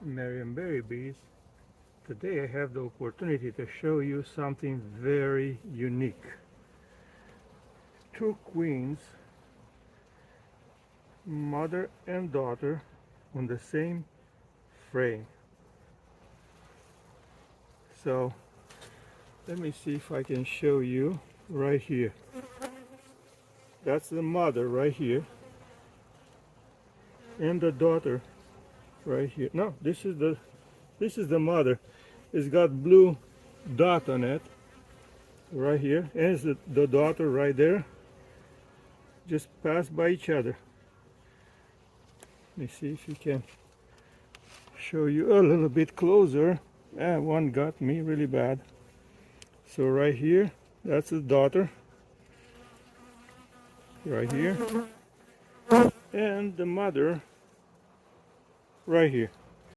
Berry bees. Today I have the opportunity to show you something very unique. Two queens, mother and daughter, on the same frame. So let me see if I can show you right here. That's the mother right here, and the daughter right here. No, this is the mother. It's got blue dot on it right here, and it's the daughter right there. Just pass by each other. Let me see if you can show you a little bit closer. One got me really bad. So right here, that's the daughter right here, and the mother right here.